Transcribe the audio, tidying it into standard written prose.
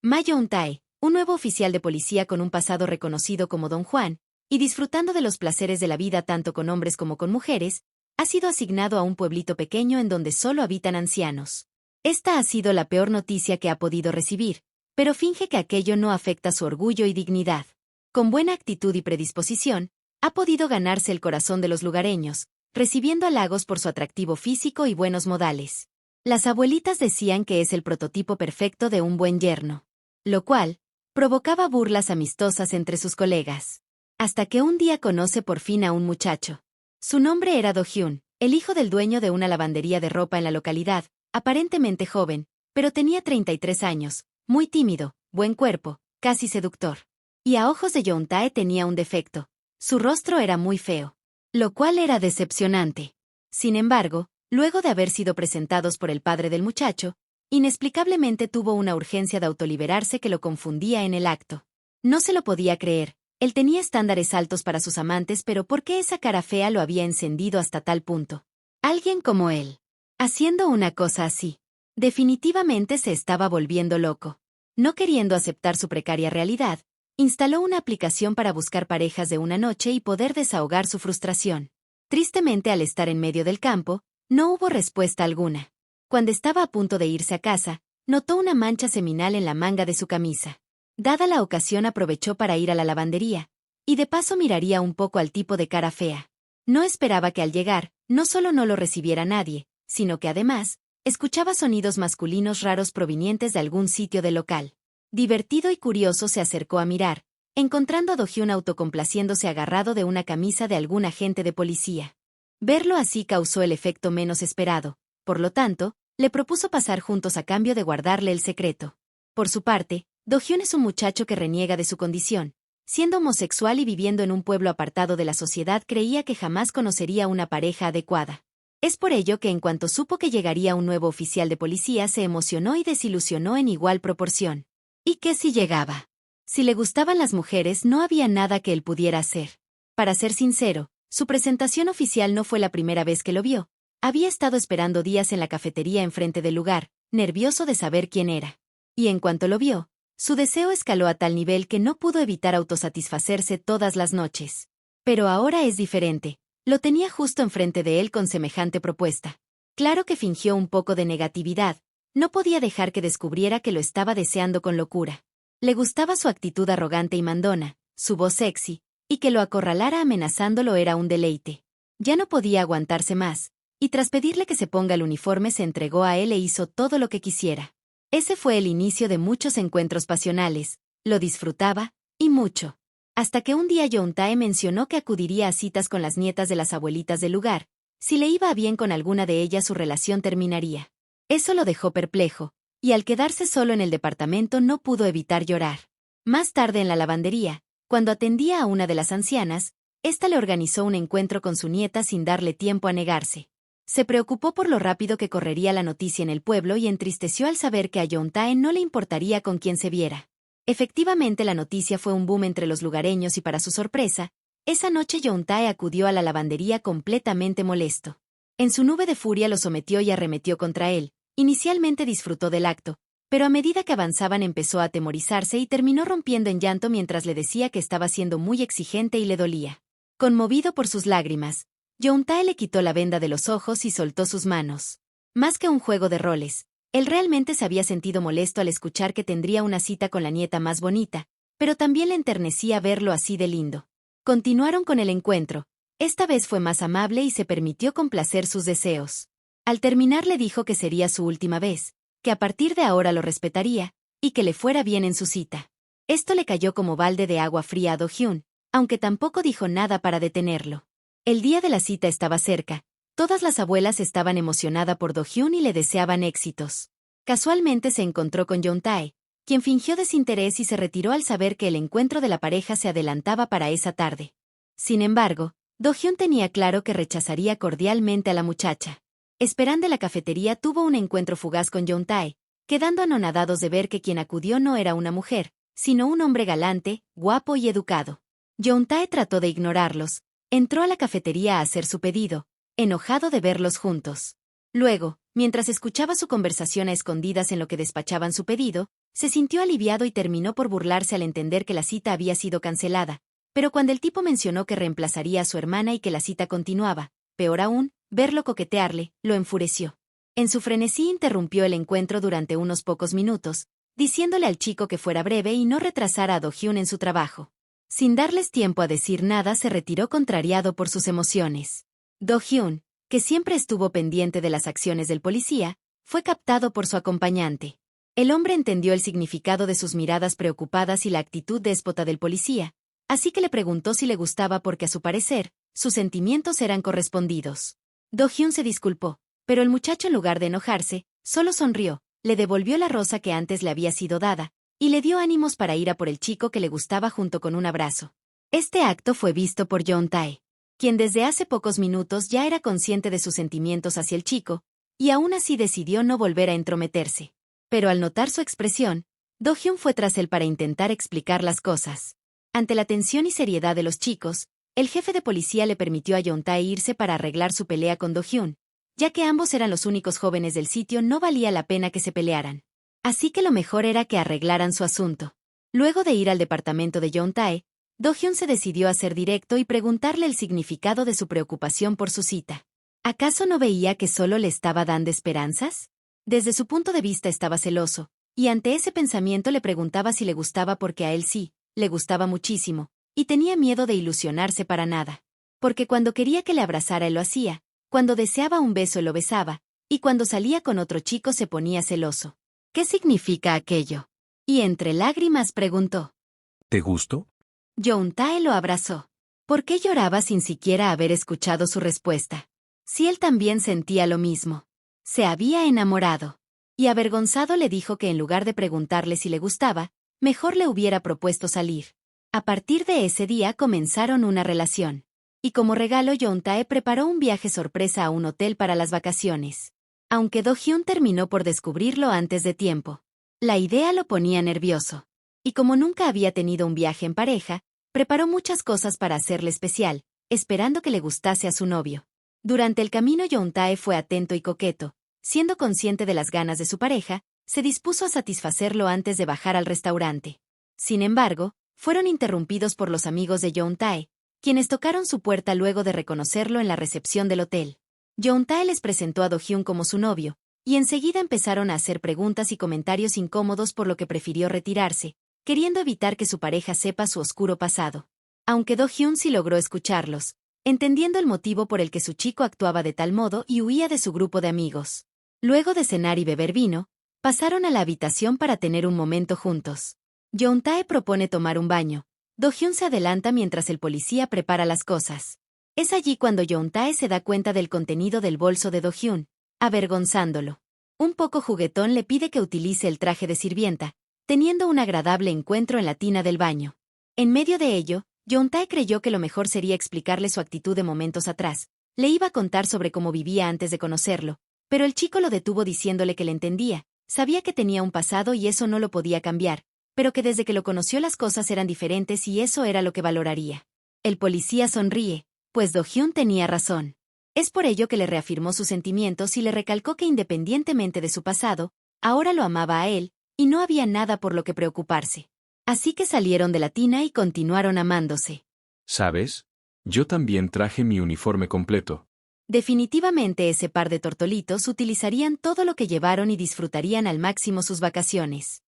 Ma Young-tae, un nuevo oficial de policía con un pasado reconocido como Don Juan, y disfrutando de los placeres de la vida tanto con hombres como con mujeres, ha sido asignado a un pueblito pequeño en donde solo habitan ancianos. Esta ha sido la peor noticia que ha podido recibir, pero finge que aquello no afecta su orgullo y dignidad. Con buena actitud y predisposición, ha podido ganarse el corazón de los lugareños, recibiendo halagos por su atractivo físico y buenos modales. Las abuelitas decían que es el prototipo perfecto de un buen yerno, lo cual provocaba burlas amistosas entre sus colegas. Hasta que un día conoce por fin a un muchacho. Su nombre era Do-hyun, el hijo del dueño de una lavandería de ropa en la localidad, aparentemente joven, pero tenía 33 años, muy tímido, buen cuerpo, casi seductor. Y a ojos de Young-tae tenía un defecto: su rostro era muy feo, lo cual era decepcionante. Sin embargo, luego de haber sido presentados por el padre del muchacho, inexplicablemente tuvo una urgencia de autoliberarse que lo confundía en el acto. No se lo podía creer. Él tenía estándares altos para sus amantes, pero ¿por qué esa cara fea lo había encendido hasta tal punto? Alguien como él, haciendo una cosa así, definitivamente se estaba volviendo loco. No queriendo aceptar su precaria realidad, instaló una aplicación para buscar parejas de una noche y poder desahogar su frustración. Tristemente, al estar en medio del campo, no hubo respuesta alguna. Cuando estaba a punto de irse a casa, notó una mancha seminal en la manga de su camisa. Dada la ocasión, aprovechó para ir a la lavandería, y de paso miraría un poco al tipo de cara fea. No esperaba que al llegar, no solo no lo recibiera nadie, sino que además, escuchaba sonidos masculinos raros provenientes de algún sitio del local. Divertido y curioso se acercó a mirar, encontrando a Do-hyun autocomplaciéndose agarrado de una camisa de algún agente de policía. Verlo así causó el efecto menos esperado, por lo tanto, le propuso pasar juntos a cambio de guardarle el secreto. Por su parte, Do-hyun es un muchacho que reniega de su condición. Siendo homosexual y viviendo en un pueblo apartado de la sociedad, creía que jamás conocería una pareja adecuada. Es por ello que en cuanto supo que llegaría un nuevo oficial de policía, se emocionó y desilusionó en igual proporción. ¿Y qué si llegaba? Si le gustaban las mujeres, no había nada que él pudiera hacer. Para ser sincero, su presentación oficial no fue la primera vez que lo vio. Había estado esperando días en la cafetería enfrente del lugar, nervioso de saber quién era. Y en cuanto lo vio, su deseo escaló a tal nivel que no pudo evitar autosatisfacerse todas las noches. Pero ahora es diferente. Lo tenía justo enfrente de él con semejante propuesta. Claro que fingió un poco de negatividad. No podía dejar que descubriera que lo estaba deseando con locura. Le gustaba su actitud arrogante y mandona, su voz sexy, y que lo acorralara amenazándolo era un deleite. Ya no podía aguantarse más, y tras pedirle que se ponga el uniforme se entregó a él e hizo todo lo que quisiera. Ese fue el inicio de muchos encuentros pasionales. Lo disfrutaba, y mucho. Hasta que un día Young-tae mencionó que acudiría a citas con las nietas de las abuelitas del lugar. Si le iba bien con alguna de ellas, su relación terminaría. Eso lo dejó perplejo, y al quedarse solo en el departamento no pudo evitar llorar. Más tarde en la lavandería, cuando atendía a una de las ancianas, ésta le organizó un encuentro con su nieta sin darle tiempo a negarse. Se preocupó por lo rápido que correría la noticia en el pueblo y entristeció al saber que a Young-tae no le importaría con quién se viera. Efectivamente, la noticia fue un boom entre los lugareños y para su sorpresa, esa noche Young-tae acudió a la lavandería completamente molesto. En su nube de furia lo sometió y arremetió contra él. Inicialmente disfrutó del acto, pero a medida que avanzaban empezó a atemorizarse y terminó rompiendo en llanto mientras le decía que estaba siendo muy exigente y le dolía. Conmovido por sus lágrimas, Young-tae le quitó la venda de los ojos y soltó sus manos. Más que un juego de roles, él realmente se había sentido molesto al escuchar que tendría una cita con la nieta más bonita, pero también le enternecía verlo así de lindo. Continuaron con el encuentro. Esta vez fue más amable y se permitió complacer sus deseos. Al terminar le dijo que sería su última vez, que a partir de ahora lo respetaría, y que le fuera bien en su cita. Esto le cayó como balde de agua fría a Do-hyun, aunque tampoco dijo nada para detenerlo. El día de la cita estaba cerca. Todas las abuelas estaban emocionadas por Do-hyun y le deseaban éxitos. Casualmente se encontró con Young-tae, quien fingió desinterés y se retiró al saber que el encuentro de la pareja se adelantaba para esa tarde. Sin embargo, Do-hyun tenía claro que rechazaría cordialmente a la muchacha. Esperando en la cafetería tuvo un encuentro fugaz con Young-tae, quedando anonadados de ver que quien acudió no era una mujer, sino un hombre galante, guapo y educado. Young-tae trató de ignorarlos, entró a la cafetería a hacer su pedido, enojado de verlos juntos. Luego, mientras escuchaba su conversación a escondidas en lo que despachaban su pedido, se sintió aliviado y terminó por burlarse al entender que la cita había sido cancelada. Pero cuando el tipo mencionó que reemplazaría a su hermana y que la cita continuaba, peor aún, verlo coquetearle, lo enfureció. En su frenesí interrumpió el encuentro durante unos pocos minutos, diciéndole al chico que fuera breve y no retrasara a Do-hyun en su trabajo. Sin darles tiempo a decir nada, se retiró contrariado por sus emociones. Do-hyun, que siempre estuvo pendiente de las acciones del policía, fue captado por su acompañante. El hombre entendió el significado de sus miradas preocupadas y la actitud déspota del policía, así que le preguntó si le gustaba porque a su parecer, sus sentimientos eran correspondidos. Do-hyun se disculpó, pero el muchacho en lugar de enojarse, solo sonrió, le devolvió la rosa que antes le había sido dada, y le dio ánimos para ir a por el chico que le gustaba junto con un abrazo. Este acto fue visto por Yoon-tae, quien desde hace pocos minutos ya era consciente de sus sentimientos hacia el chico, y aún así decidió no volver a entrometerse. Pero al notar su expresión, Do-hyun fue tras él para intentar explicar las cosas. Ante la tensión y seriedad de los chicos, el jefe de policía le permitió a Yoon-tae irse para arreglar su pelea con Do-hyun. Ya que ambos eran los únicos jóvenes del sitio, no valía la pena que se pelearan. Así que lo mejor era que arreglaran su asunto. Luego de ir al departamento de Yoon-tae, Do-hyun se decidió a ser directo y preguntarle el significado de su preocupación por su cita. ¿Acaso no veía que solo le estaba dando esperanzas? Desde su punto de vista estaba celoso, y ante ese pensamiento le preguntaba si le gustaba porque a él sí, le gustaba muchísimo, y tenía miedo de ilusionarse para nada. Porque cuando quería que le abrazara él lo hacía, cuando deseaba un beso él lo besaba, y cuando salía con otro chico se ponía celoso. ¿Qué significa aquello? Y entre lágrimas preguntó. ¿Te gustó? Yoon-tae lo abrazó. ¿Por qué lloraba sin siquiera haber escuchado su respuesta? Si él también sentía lo mismo. Se había enamorado. Y avergonzado le dijo que en lugar de preguntarle si le gustaba, mejor le hubiera propuesto salir. A partir de ese día comenzaron una relación. Y como regalo Yoon-tae preparó un viaje sorpresa a un hotel para las vacaciones. Aunque Do-hyun terminó por descubrirlo antes de tiempo. La idea lo ponía nervioso. Y como nunca había tenido un viaje en pareja, preparó muchas cosas para hacerle especial, esperando que le gustase a su novio. Durante el camino Yoon-tae fue atento y coqueto. Siendo consciente de las ganas de su pareja, se dispuso a satisfacerlo antes de bajar al restaurante. Sin embargo, fueron interrumpidos por los amigos de Yoon-tae, quienes tocaron su puerta luego de reconocerlo en la recepción del hotel. Yoon-tae les presentó a Do-hyun como su novio, y enseguida empezaron a hacer preguntas y comentarios incómodos, por lo que prefirió retirarse, queriendo evitar que su pareja sepa su oscuro pasado. Aunque Do-hyun sí logró escucharlos, entendiendo el motivo por el que su chico actuaba de tal modo y huía de su grupo de amigos. Luego de cenar y beber vino, pasaron a la habitación para tener un momento juntos. Yoon-tae propone tomar un baño. Do-hyun se adelanta mientras el policía prepara las cosas. Es allí cuando Yoon-tae se da cuenta del contenido del bolso de Do-hyun, avergonzándolo. Un poco juguetón le pide que utilice el traje de sirvienta, teniendo un agradable encuentro en la tina del baño. En medio de ello, Yoon-tae creyó que lo mejor sería explicarle su actitud de momentos atrás. Le iba a contar sobre cómo vivía antes de conocerlo, pero el chico lo detuvo diciéndole que le entendía, sabía que tenía un pasado y eso no lo podía cambiar, pero que desde que lo conoció las cosas eran diferentes y eso era lo que valoraría. El policía sonríe, pues Do-hyun tenía razón. Es por ello que le reafirmó sus sentimientos y le recalcó que independientemente de su pasado, ahora lo amaba a él, y no había nada por lo que preocuparse. Así que salieron de la tina y continuaron amándose. ¿Sabes? Yo también traje mi uniforme completo. Definitivamente ese par de tortolitos utilizarían todo lo que llevaron y disfrutarían al máximo sus vacaciones.